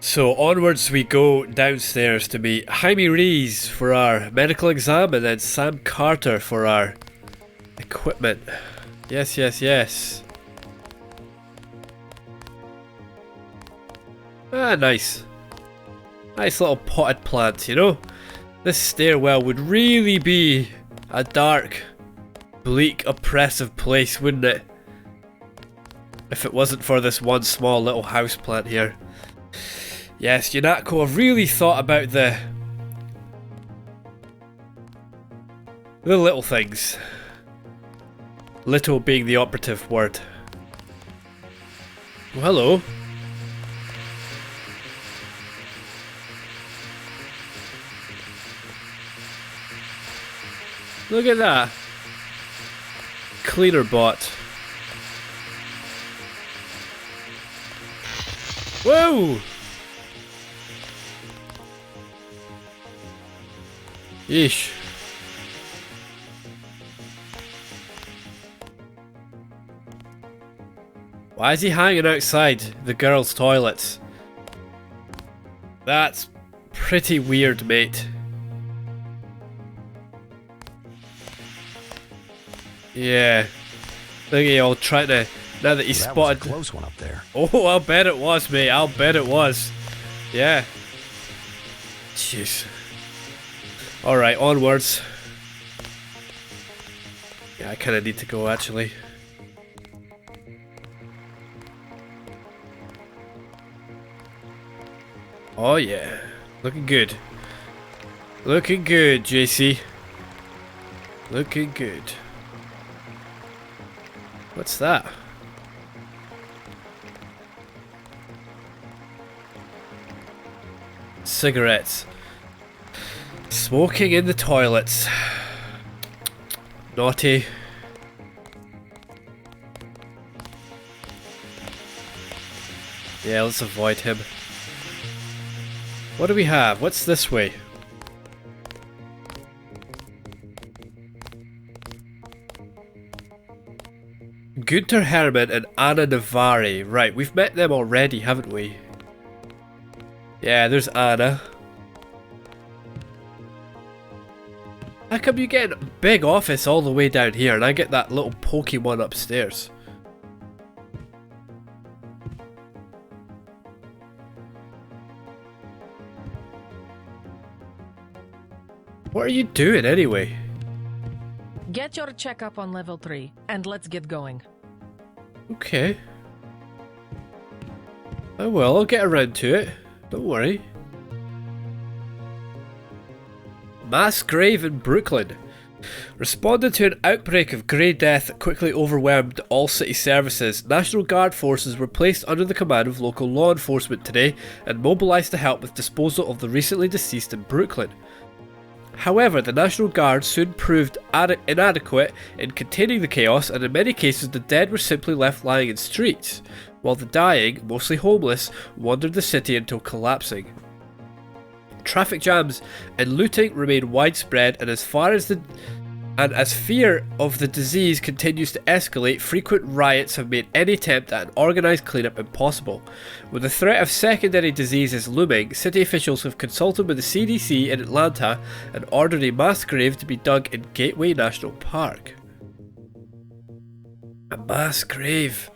So onwards we go downstairs to meet Jaime Rees for our medical exam and then Sam Carter for our equipment. Yes, yes, yes. Ah, nice. Nice little potted plant, you know? This stairwell would really be a dark, bleak, oppressive place, wouldn't it? If it wasn't for this one small little house plant here. Yes, UNATCO have really thought about the little things. Little being the operative word. Oh, hello. Look at that. Cleaner bot. Whoa! Yeesh. Why is he hanging outside the girls' toilets? That's pretty weird, mate. Yeah. Look at y'all trying to... Now that he's spotted... That was a close one up there. Oh, I'll bet it was, mate. I'll bet it was. Yeah. Jeez. Alright, onwards. Yeah, I kind of need to go, actually. Oh, yeah. Looking good. Looking good, JC. Looking good. What's that? Cigarettes. Smoking in the toilets. Naughty. Yeah, let's avoid him. What do we have? What's this way? Gunter Herman and Anna Navari. Right, we've met them already, haven't we? Yeah, there's Anna. How come you get a big office all the way down here and I get that little pokey one upstairs? What are you doing anyway? Get your checkup on level 3 and let's get going. Okay. I will, I'll get around to it. Don't worry. Mass grave in Brooklyn. Responding to an outbreak of grey death that quickly overwhelmed all city services, National Guard forces were placed under the command of local law enforcement today and mobilised to help with disposal of the recently deceased in Brooklyn. However, the National Guard soon proved inadequate in containing the chaos, and in many cases the dead were simply left lying in streets, while the dying, mostly homeless, wandered the city until collapsing. Traffic jams and looting remain widespread, and as fear of the disease continues to escalate, frequent riots have made any attempt at an organised cleanup impossible. With the threat of secondary diseases looming, city officials have consulted with the CDC in Atlanta and ordered a mass grave to be dug in Gateway National Park. A mass grave.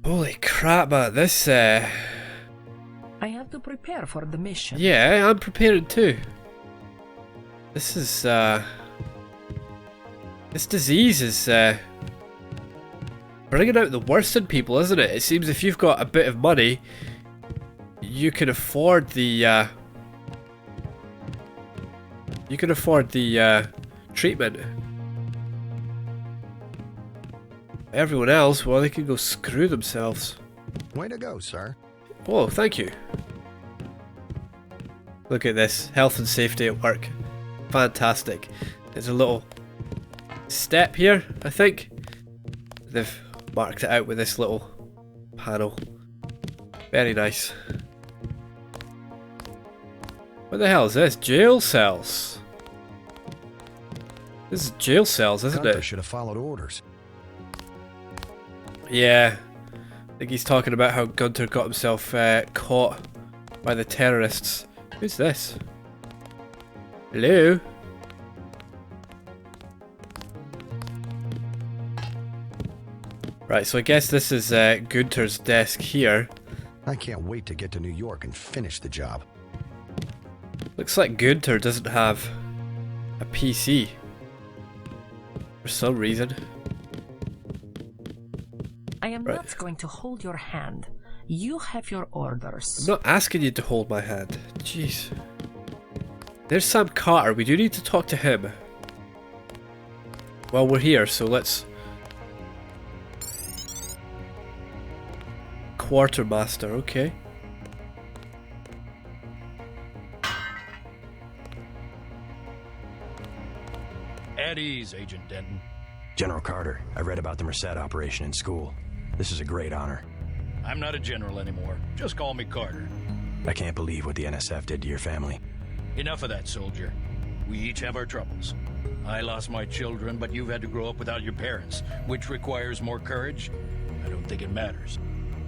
Holy crap, man, this I have to prepare for the mission. Yeah, I'm preparing too. This is, this disease is, bringing out the worst in people, isn't it? It seems if you've got a bit of money, you can afford the, treatment. Everyone else, well, they can go screw themselves. Way to go, sir. Oh, thank you. Look at this. Health and safety at work. Fantastic. There's a little step here, I think. They've marked it out with this little panel. Very nice. What the hell is this? Jail cells. This is jail cells, isn't Gunter it? should have followed orders. Yeah. I think he's talking about how Gunter got himself caught by the terrorists. Who's this? Hello? Right, so I guess this is Gunter's desk here. I can't wait to get to New York and finish the job. Looks like Gunter doesn't have a PC. For some reason. I am not going to hold your hand. You have your orders. I'm not asking you to hold my hand. Jeez. There's Sam Carter. We do need to talk to him. Well, we're here, so let's... Quartermaster, okay. At ease, Agent Denton. General Carter, I read about the Merced operation in school. This is a great honor. I'm not a general anymore. Just call me Carter. I can't believe what the NSF did to your family. Enough of that, soldier. We each have our troubles. I lost my children, but you've had to grow up without your parents, which requires more courage. I don't think it matters.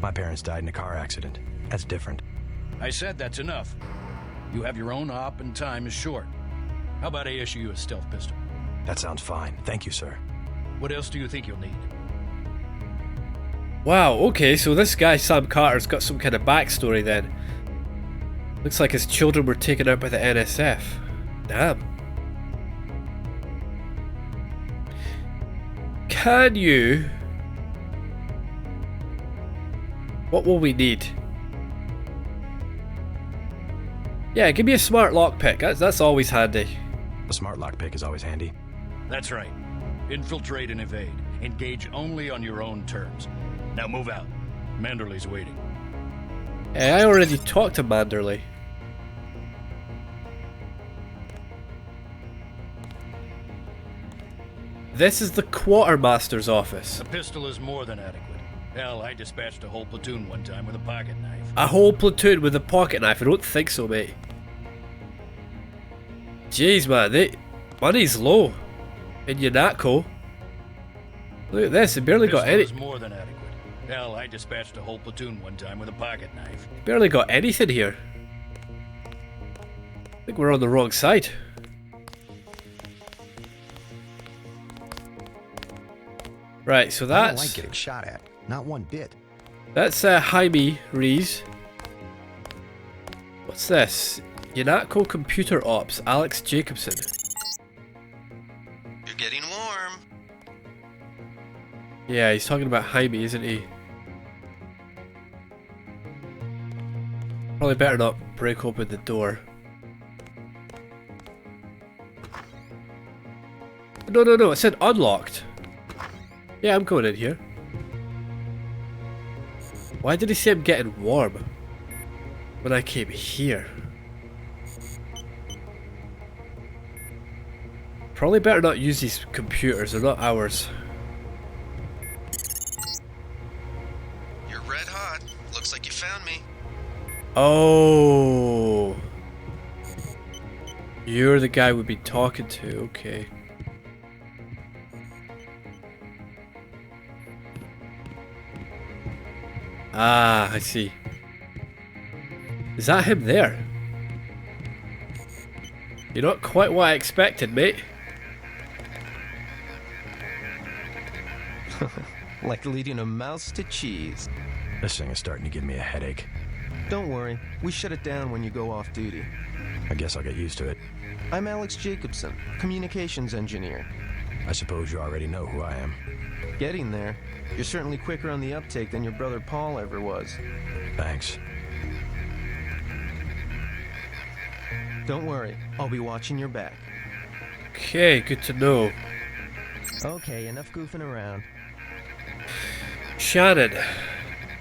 My parents died in a car accident. That's different. I said that's enough. You have your own op and time is short. How about I issue you a stealth pistol? That sounds fine. Thank you, sir. What else do you think you'll need? Wow, okay, so this guy Sam Carter's got some kind of backstory then. Looks like his children were taken out by the NSF. Damn. Can you... What will we need? Yeah, give me a smart lockpick. That's always handy. A smart lockpick is always handy. That's right. Infiltrate and evade. Engage only on your own terms. Now move out. Manderley's waiting. Hey, I already talked to Manderley. This is the quartermaster's office. A pistol is more than adequate. Hell, I dispatched a whole platoon one time with a pocket knife. A whole platoon with a pocket knife? I don't think so, mate. Jeez, man, money's low in UNATCO. Look at this, they barely got any. Is more than adequate. Hell, I dispatched a whole platoon one time with a pocket knife. Barely got anything here. I think we're on the wrong side. Right, so I that's... don't like getting shot at. Not one bit. That's Jaime Rees. What's this? UNATCO Computer Ops, Alex Jacobson. You're getting warm. Yeah, he's talking about Jaime, isn't he? Probably better not break open the door. No, it said unlocked. Yeah, I'm going in here. Why did he say I'm getting warm when I came here? Probably better not use these computers, they're not ours. You're red hot. Looks like you found me. Oh, you're the guy we'd be talking to, okay. Ah, I see. Is that him there? You're not quite what I expected, mate. Like leading a mouse to cheese. This thing is starting to give me a headache. Don't worry, we shut it down when you go off duty. I guess I'll get used to it. I'm Alex Jacobson, communications engineer. I suppose you already know who I am. Getting there. You're certainly quicker on the uptake than your brother Paul ever was. Thanks. Don't worry, I'll be watching your back. Okay, good to know. Okay, enough goofing around. Shannon,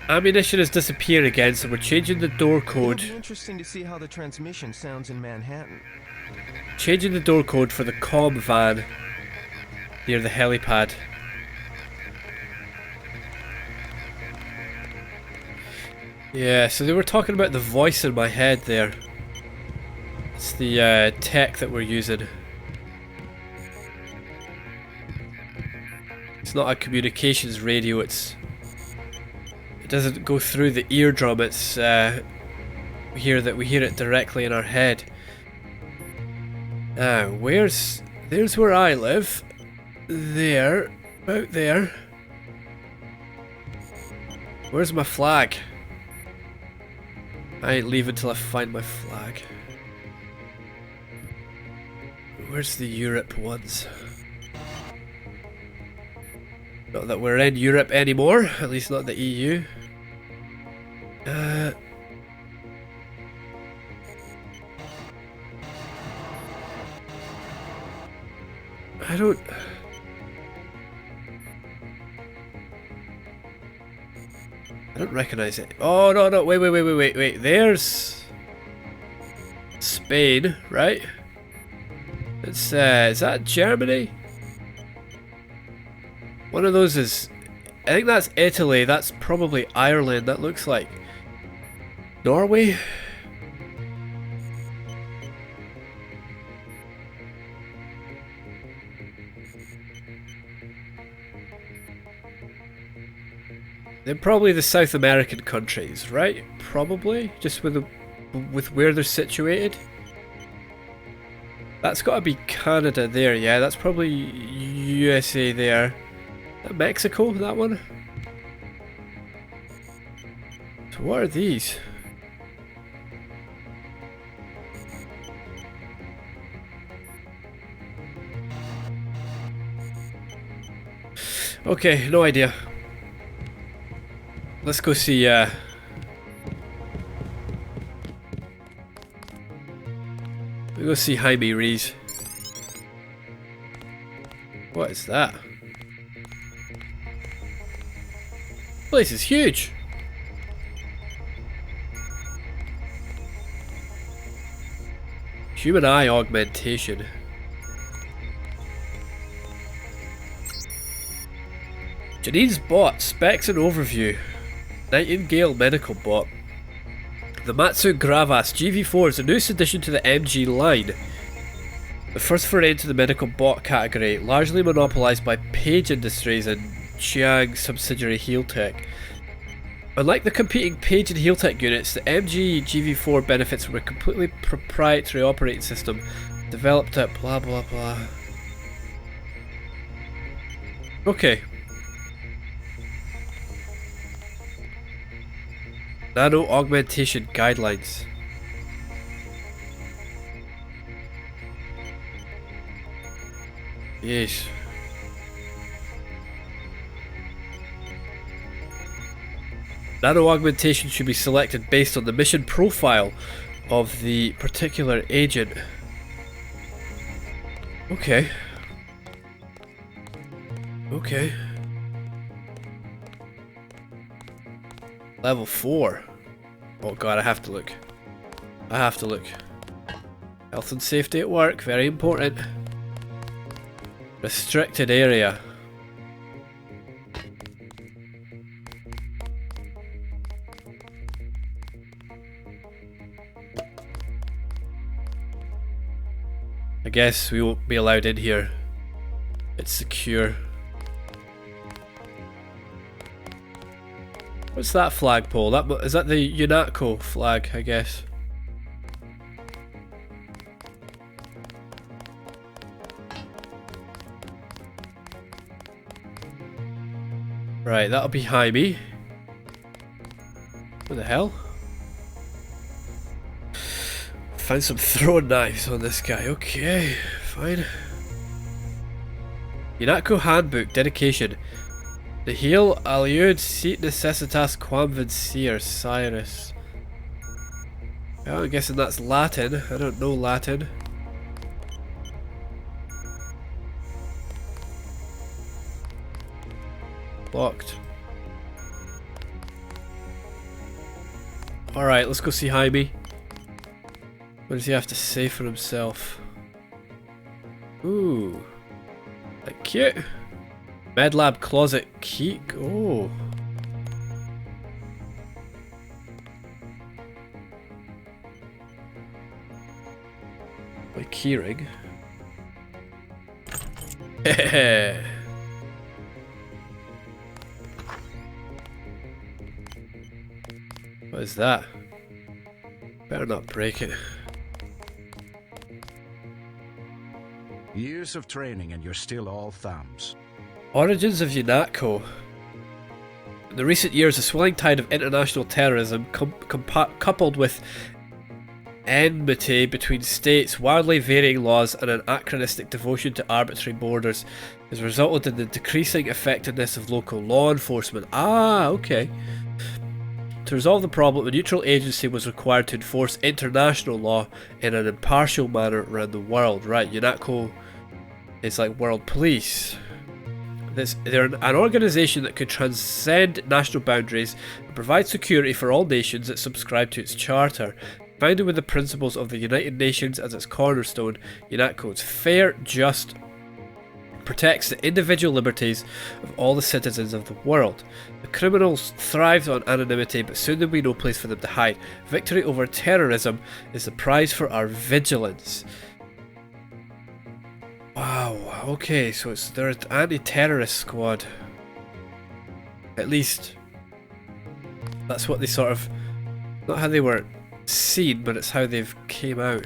ammunition has disappeared again, so we're changing the door code. It'll be interesting to see how the transmission sounds in Manhattan. Changing the door code for the comm van near the helipad. Yeah, so they were talking about the voice in my head there. It's the tech that we're using. It's not a communications radio, it's It doesn't go through the eardrum, it's we hear it directly in our head. Now, there's where I live. There, about there. Where's my flag? I ain't leaving till I find my flag. Where's the Europe ones? Not that we're in Europe anymore, at least not the EU. I don't recognize it. Oh, no, wait. There's Spain, right? It's, is that Germany? One of those is, I think that's Italy, that's probably Ireland, that looks like Norway? They're probably the South American countries, right? Probably, just with where they're situated. That's got to be Canada there, yeah. That's probably USA there. Is that Mexico, that one? So what are these? Okay, no idea. Let's go see, we go see Jaime Rees. What is that? Place is huge. Human eye augmentation. Janine's bot, specs and overview. Nightingale medical bot. The Matsu Gravas GV4 is the newest addition to the MG line. The first foray into the medical bot category, largely monopolised by Page Industries and Chiang subsidiary Healtech. Unlike the competing Page and Healtech units, the MG GV4 benefits from a completely proprietary operating system developed at blah blah blah. Okay. Nano augmentation guidelines. Yes. Nano augmentation should be selected based on the mission profile of the particular agent. Okay. Okay. Level 4. Oh god, I have to look. I have to look. Health and safety at work, very important. Restricted area. I guess we won't be allowed in here. It's secure. What's that flagpole? Is that the UNATCO flag, I guess? Right, that'll be Jaime. What the hell? Found some throwing knives on this guy. Okay, fine. UNATCO handbook dedication. Nihil aliud sit necessitas quam vincere Cyrus. Well, I'm guessing that's Latin. I don't know Latin. Locked. Alright, let's go see Jaime. What does he have to say for himself? Ooh. That cute. Medlab closet key. Oh. My keyring. is that? Better not break it. Years of training and you're still all thumbs. Origins of UNATCO. In the recent years, a swelling tide of international terrorism, coupled with enmity between states, wildly varying laws, and an anachronistic devotion to arbitrary borders, has resulted in the decreasing effectiveness of local law enforcement. Ah, okay. To resolve the problem, a neutral agency was required to enforce international law in an impartial manner around the world. Right, UNATCO is like world police. They're an organisation that could transcend national boundaries and provide security for all nations that subscribe to its charter. Founded with the principles of the United Nations as its cornerstone, UNATCO is fair, just, protects the individual liberties of all the citizens of the world. The criminals thrived on anonymity, but soon there will be no place for them to hide. Victory over terrorism is the prize for our vigilance. Wow, okay, so they're an anti-terrorist squad. At least, that's what they sort of, not how they were seen, but it's how they've came out.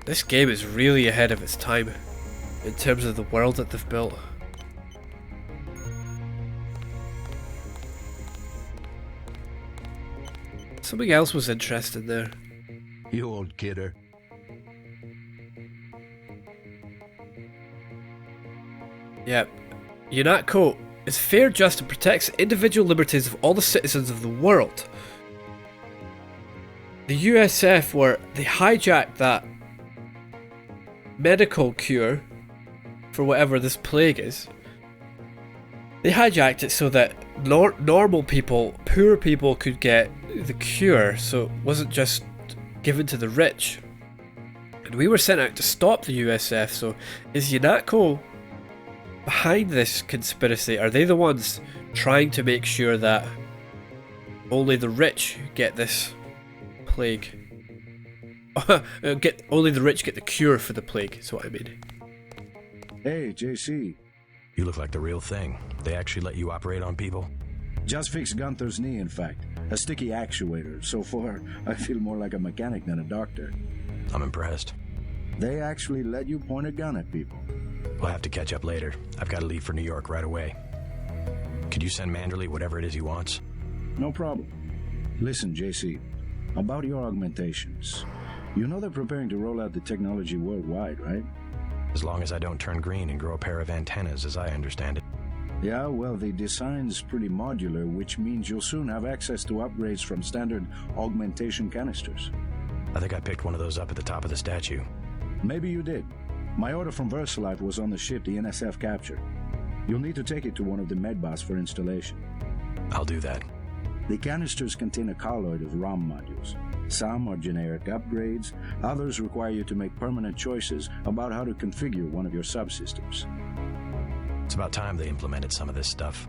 This game is really ahead of its time in terms of the world that they've built. Something else was interesting there. You old kidder. Yep. UNATCO is fair, just, and protects the individual liberties of all the citizens of the world. The USF they hijacked that medical cure for whatever this plague is. They hijacked it so that normal people, poor people, could get the cure, so it wasn't just given to the rich. And we were sent out to stop the USF, so is UNATCO behind this conspiracy? Are they the ones trying to make sure that only the rich get this plague? Only the rich get the cure for the plague, is what I mean. Hey, JC. You look like the real thing. They actually let you operate on people? Just fixed Gunther's knee, in fact. A sticky actuator. So far, I feel more like a mechanic than a doctor. I'm impressed. They actually let you point a gun at people. We'll have to catch up later. I've got to leave for New York right away. Could you send Manderley whatever it is he wants? No problem. Listen, JC. About your augmentations. You know they're preparing to roll out the technology worldwide, right? As long as I don't turn green and grow a pair of antennas, as I understand it. Yeah, well, the design's pretty modular, which means you'll soon have access to upgrades from standard augmentation canisters. I think I picked one of those up at the top of the statue. Maybe you did. My order from VersaLife was on the ship the NSF captured. You'll need to take it to one of the medbots for installation. I'll do that. The canisters contain a colloid of ROM modules. Some are generic upgrades, others require you to make permanent choices about how to configure one of your subsystems. It's about time they implemented some of this stuff.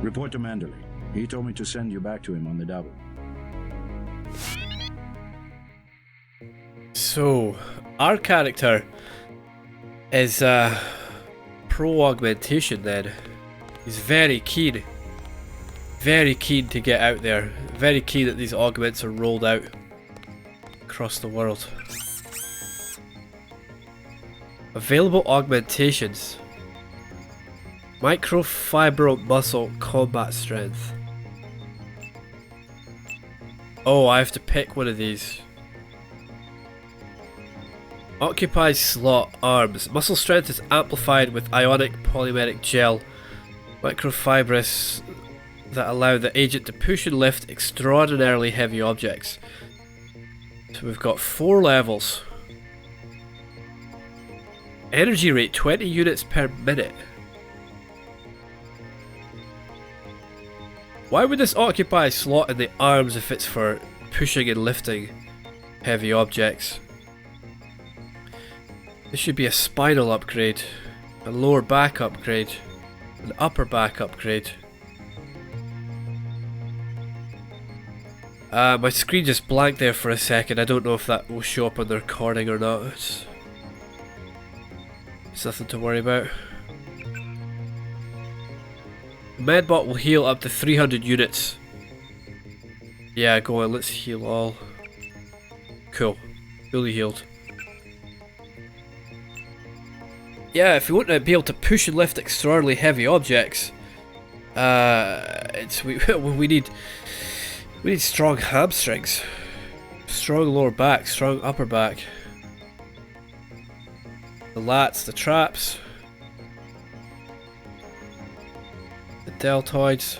Report to Manderley. He told me to send you back to him on the double. So, our character is pro-augmentation then. He's very keen to get out there. Very keen that these augments are rolled out across the world. Available augmentations. Microfibro muscle combat strength. Oh, I have to pick one of these. Occupies slot arms. Muscle strength is amplified with ionic polymeric gel. Microfibrous that allow the agent to push and lift extraordinarily heavy objects. So we've got 4 levels. Energy rate 20 units per minute. Why would this occupy a slot in the arms if it's for pushing and lifting heavy objects? This should be a spinal upgrade, a lower back upgrade, an upper back upgrade. My screen just blanked there for a second. I don't know if that will show up on the recording or not. It's nothing to worry about. Medbot will heal up to 300 units. Yeah, go on, let's heal all. Cool. Fully healed. Yeah, if we want to be able to push and lift extraordinarily heavy objects, we need strong hamstrings, strong lower back, strong upper back, the lats, the traps, the deltoids.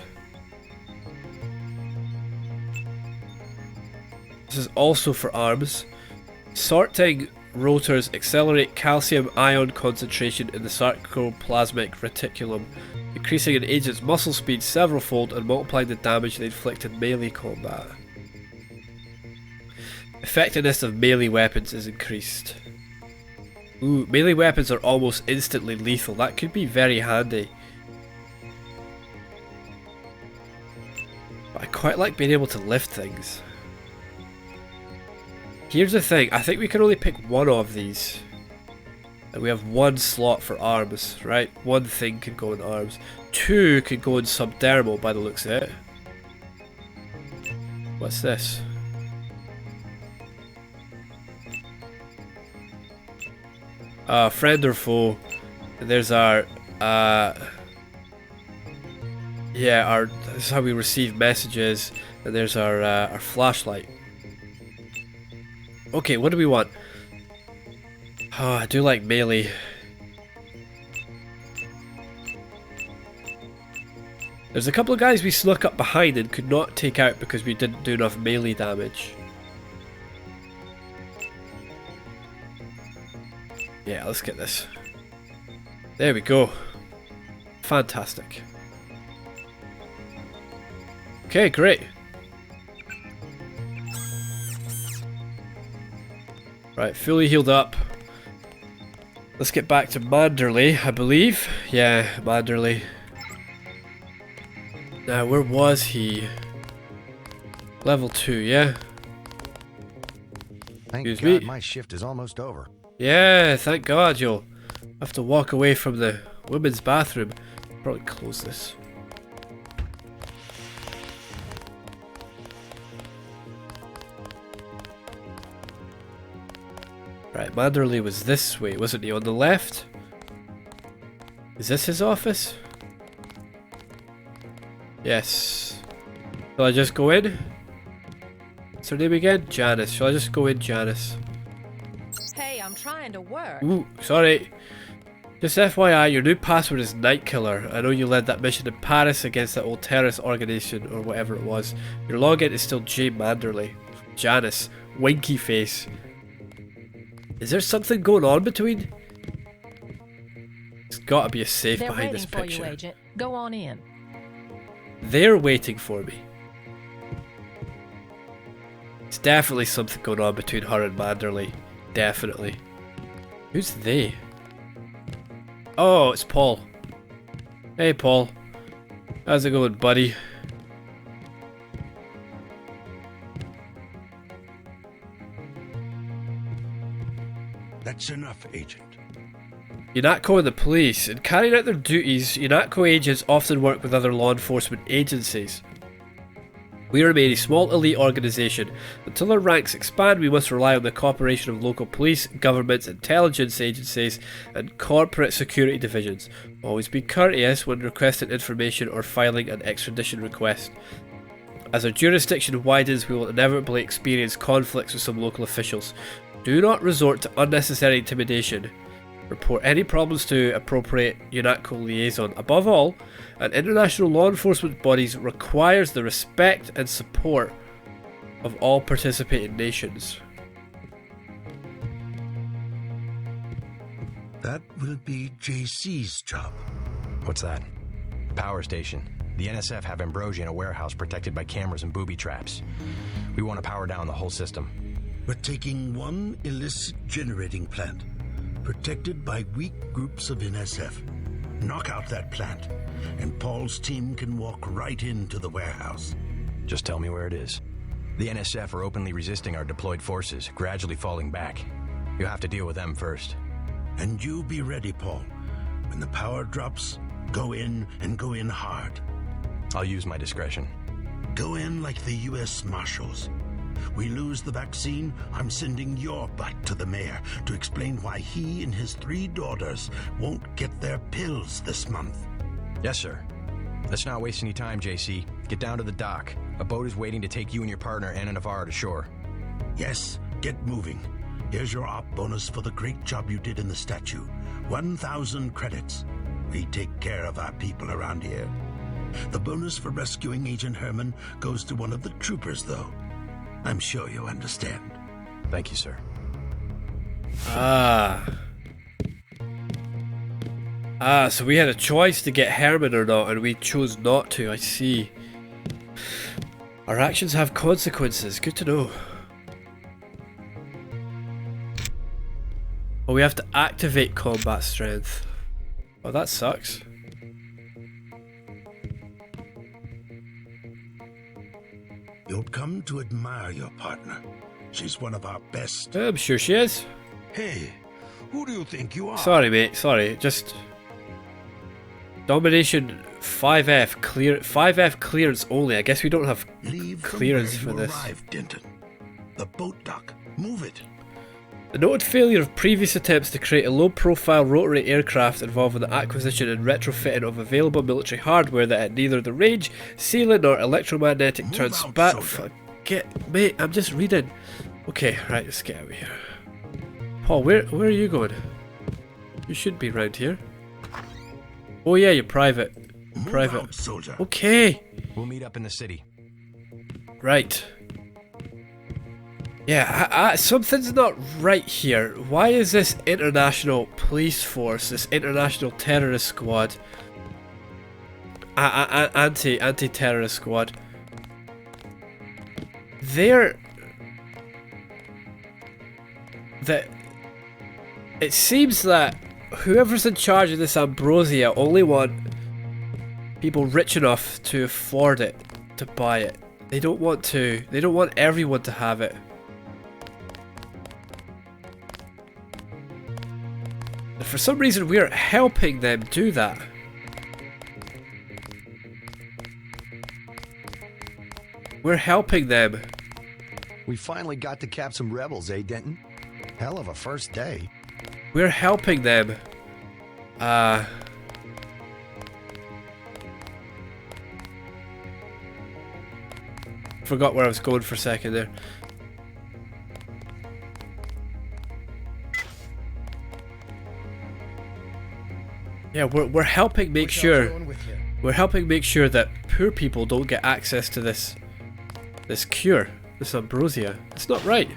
This is also for arms. Sorting rotors accelerate calcium ion concentration in the sarcoplasmic reticulum, increasing an agent's muscle speed several-fold and multiplying the damage they inflict in melee combat. Effectiveness of melee weapons is increased. Ooh, melee weapons are almost instantly lethal. That could be very handy. But I quite like being able to lift things. Here's the thing, I think we can only pick one of these. And we have one slot for arms, right? One thing can go in arms. Two can go in subdermal by the looks of it. What's this? Friend or foe. And there's our, yeah, this is how we receive messages. And there's our flashlight. Okay, what do we want? Oh, I do like melee. There's a couple of guys we snuck up behind and could not take out because we didn't do enough melee damage. Yeah, let's get this. There we go. Fantastic. Okay, great. Right, fully healed up. Let's get back to Manderley, I believe. Yeah, Manderley. Now, where was he? Level 2, yeah? Thank Excuse God me. my shift is almost over. Yeah, thank God you'll have to walk away from the women's bathroom. Probably close this. Right, Manderley was this way, wasn't he? On the left? Is this his office? Yes. Shall I just go in? What's her name again? Janice. Shall I just go in, Janice? Hey, I'm trying to work. Ooh, sorry. Just FYI, your new password is Night Killer. I know you led that mission in Paris against that old terrorist organization or whatever it was. Your login is still J. Manderley. Janice. Winky face. Is there something going on between? There's gotta be a safe They're behind waiting this for picture. you, Agent. Go on in. They're waiting for me. There's definitely something going on between her and Manderley. Definitely. Who's they? Oh, it's Paul. Hey, Paul. How's it going, buddy? That's enough, Agent. UNATCO and the police. In carrying out their duties, UNATCO agents often work with other law enforcement agencies. We remain a small elite organisation. Until our ranks expand, we must rely on the cooperation of local police, governments, intelligence agencies, and corporate security divisions. Always be courteous when requesting information or filing an extradition request. As our jurisdiction widens, we will inevitably experience conflicts with some local officials. Do not resort to unnecessary intimidation. Report any problems to appropriate UNATCO liaison. Above all, an international law enforcement bodies requires the respect and support of all participating nations. That will be JC's job. What's that? Power station. The NSF have Ambrosia in a warehouse protected by cameras and booby traps. We want to power down the whole system. We're taking one illicit generating plant, protected by weak groups of NSF. Knock out that plant, and Paul's team can walk right into the warehouse. Just tell me where it is. The NSF are openly resisting our deployed forces, gradually falling back. You'll have to deal with them first. And you be ready, Paul. When the power drops, go in and go in hard. I'll use my discretion. Go in like the U.S. Marshals. We lose the vaccine, I'm sending your butt to the mayor to explain why he and his 3 daughters won't get their pills this month. Yes, sir. Let's not waste any time, JC. Get down to the dock. A boat is waiting to take you and your partner, Anna Navarro, to shore. Yes, get moving. Here's your op bonus for the great job you did in the statue. 1,000 credits. We take care of our people around here. The bonus for rescuing Agent Herman goes to one of the troopers, though. I'm sure you understand. Thank you, sir. So we had a choice to get Herman or not, and we chose not to, I see. Our actions have consequences, good to know. Oh, we have to activate combat strength. Oh, that sucks. You'll come to admire your partner. She's one of our best. I'm sure she is. Hey, who do you think you are? Sorry, mate. Sorry. Just domination 5F clear. 5F clearance only. I guess we don't have clearance for this. Arrived, Denton. The boat dock. Move it. The noted failure of previous attempts to create a low-profile rotary aircraft involving the acquisition and retrofitting of available military hardware that had neither the range, sealing, nor electromagnetic Mate, I'm just reading. Okay, right, let's get out of here. Paul, where are you going? You should be around here. Oh yeah, you're private. Private. Out, soldier. Okay. We'll meet up in the city. Right. Yeah, something's not right here. Why is this international police force, this international terrorist squad, anti-terrorist squad, it seems that whoever's in charge of this ambrosia only want people rich enough to afford it, to buy it. They don't want everyone to have it. And for some reason we are helping them do that. We're helping them. We finally got to cap some rebels, eh, Denton? Hell of a first day. We're helping them. Forgot where I was going for a second there. Yeah, we're helping make sure. We're helping make sure that poor people don't get access to this cure, this ambrosia. It's not right.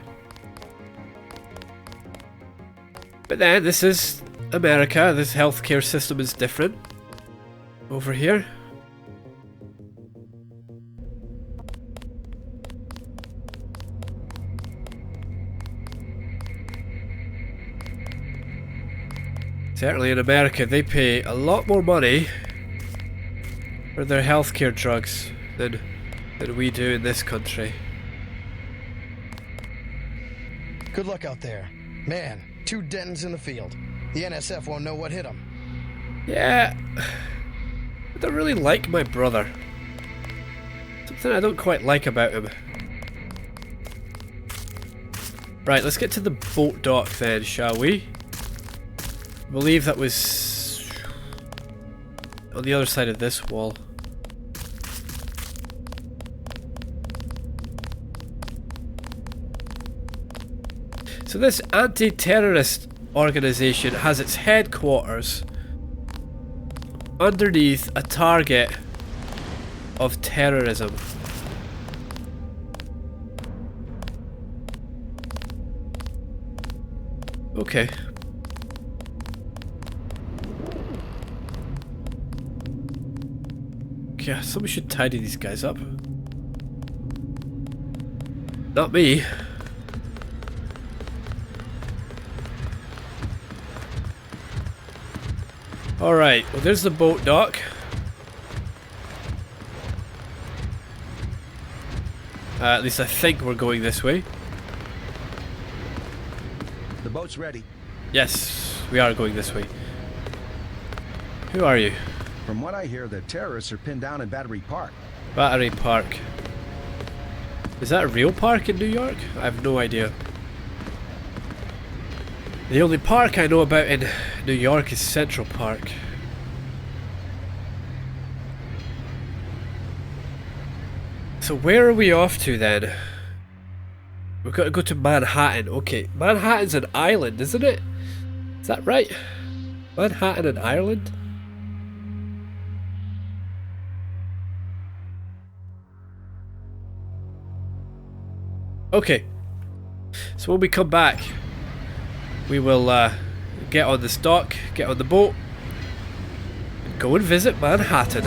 But then, this is America. This healthcare system is different. Over here. Certainly in America, they pay a lot more money for their healthcare drugs than we do in this country. Good luck out there. Man, 2 Dentons in the field. The NSF won't know what hit them. Yeah, I don't really like my brother. Something I don't quite like about him. Right, let's get to the boat dock then, shall we? I believe that was on the other side of this wall. So this anti-terrorist organization has its headquarters underneath a target of terrorism. Okay. Yeah, somebody should tidy these guys up. Not me. Alright, well there's the boat dock. At least I think we're going this way. The boat's ready. Yes, we are going this way. Who are you? From what I hear, the terrorists are pinned down in Battery Park. Battery Park. Is that a real park in New York? I have no idea. The only park I know about in New York is Central Park. So where are we off to then? We've got to go to Manhattan. Okay, Manhattan's an island, isn't it? Is that right? Manhattan and Ireland? Okay. So when we come back, we will get on this dock, get on the boat, and go and visit Manhattan.